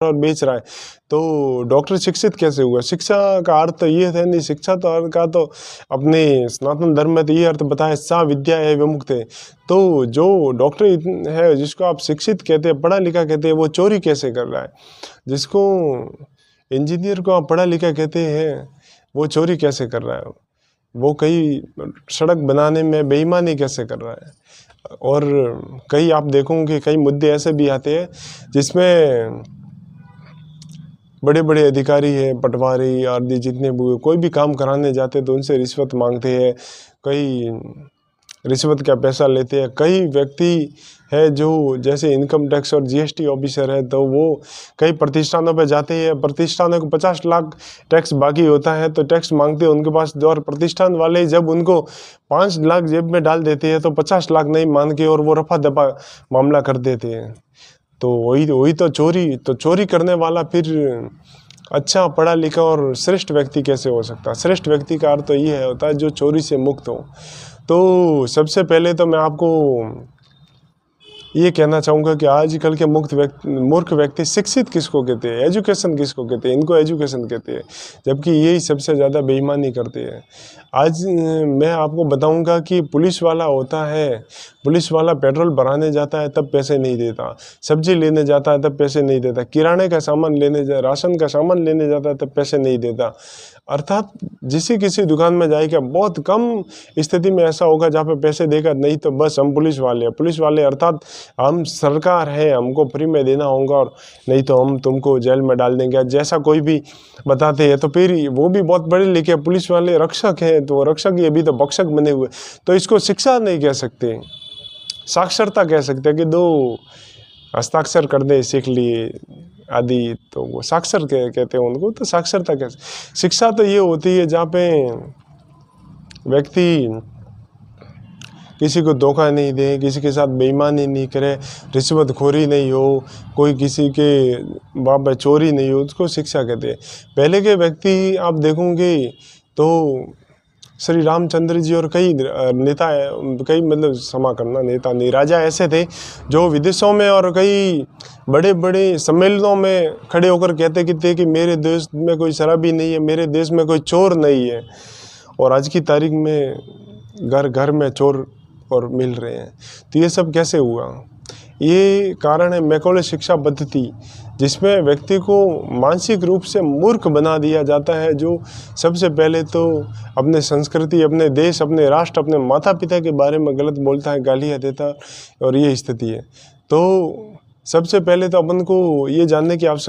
और बेच रहा है, तो डॉक्टर शिक्षित कैसे हुआ? शिक्षा का अर्थ ये है नहीं, शिक्षा तो अर्थ का तो अपने सनातन धर्म में तो ये अर्थ बताया, सा विद्या है विमुक्त है। तो जो डॉक्टर है जिसको आप शिक्षित कहते हैं, पढ़ा लिखा कहते हैं, वो चोरी कैसे कर रहा है? जिसको इंजीनियर को आप पढ़ा लिखा कहते हैं, वो चोरी कैसे कर रहा है? वो कई सड़क बनाने में बेईमानी कैसे कर रहा है? और कई आप देखोगे कई मुद्दे ऐसे भी आते हैं जिसमें बड़े बड़े अधिकारी हैं, पटवारी आदि जितने भी कोई भी काम कराने जाते हैं तो उनसे रिश्वत मांगते हैं, कई रिश्वत का पैसा लेते हैं। कई व्यक्ति है जो जैसे इनकम टैक्स और जीएसटी ऑफिसर है, तो वो कई प्रतिष्ठानों पे जाते हैं, प्रतिष्ठानों को 50 लाख टैक्स बाकी होता है तो टैक्स मांगते हैं उनके पास, और प्रतिष्ठान वाले जब उनको 5 लाख जेब में डाल देते हैं तो 50 लाख नहीं मान के और वो रफा दफा मामला कर देते हैं। तो वही तो चोरी करने वाला फिर अच्छा पढ़ा लिखा और श्रेष्ठ व्यक्ति कैसे हो सकता है? श्रेष्ठ व्यक्ति का अर्थ तो ये होता है जो चोरी से मुक्त हो। तो सबसे पहले तो मैं आपको ये कहना चाहूँगा कि आजकल के मूर्ख व्यक्ति शिक्षित किसको कहते हैं, एजुकेशन किसको कहते हैं? इनको एजुकेशन कहते हैं, जबकि यही सबसे ज़्यादा बेईमानी करते हैं। आज मैं आपको बताऊंगा कि पुलिस वाला होता है, पुलिस वाला पेट्रोल भराने जाता है तब पैसे नहीं देता, सब्जी लेने जाता है तब पैसे नहीं देता, किराने का सामान राशन का सामान लेने जाता है तब पैसे नहीं देता। अर्थात किसी दुकान में जाएगा, बहुत कम स्थिति में ऐसा होगा जहाँ पे पैसे देगा, नहीं तो बस हम पुलिस वाले हैं। पुलिस वाले अर्थात हम सरकार है, हमको फ्री में देना होगा और नहीं तो हम तुमको जेल में डाल देंगे, जैसा कोई भी बताते हैं। तो फिर वो भी बहुत बड़े लिखे पुलिस वाले रक्षक हैं, तो रक्षक ये भी तो भक्षक बने हुए, तो इसको शिक्षा नहीं कह सकते, साक्षरता कह सकते हैं कि 2 हस्ताक्षर कर दे सीख लिए आदि, तो वो साक्षर कहते हैं उनको। तो साक्षरता कैसे? शिक्षा तो ये होती है जहाँ पे व्यक्ति किसी को धोखा नहीं दे, किसी के साथ बेईमानी नहीं करे, रिश्वतखोरी नहीं हो, कोई किसी के बाप में चोरी नहीं हो, उसको शिक्षा कहते हैं। पहले के व्यक्ति आप देखोगे तो श्री रामचंद्र जी और कई नेता कई मतलब क्षमा करना नेता नहीं, राजा ऐसे थे जो विदेशों में और कई बड़े बड़े सम्मेलनों में खड़े होकर कहते थे कि मेरे देश में कोई शराबी नहीं है, मेरे देश में कोई चोर नहीं है। और आज की तारीख में घर घर में चोर और मिल रहे हैं। तो ये सब कैसे हुआ? ये कारण है मैकॉले शिक्षा पद्धति, जिसमें व्यक्ति को मानसिक रूप से मूर्ख बना दिया जाता है, जो सबसे पहले तो अपने संस्कृति, अपने देश, अपने राष्ट्र, अपने माता पिता के बारे में गलत बोलता है, गालियाँ देता, और ये स्थिति है। तो सबसे पहले तो अपन को ये जानने की आवश्यकता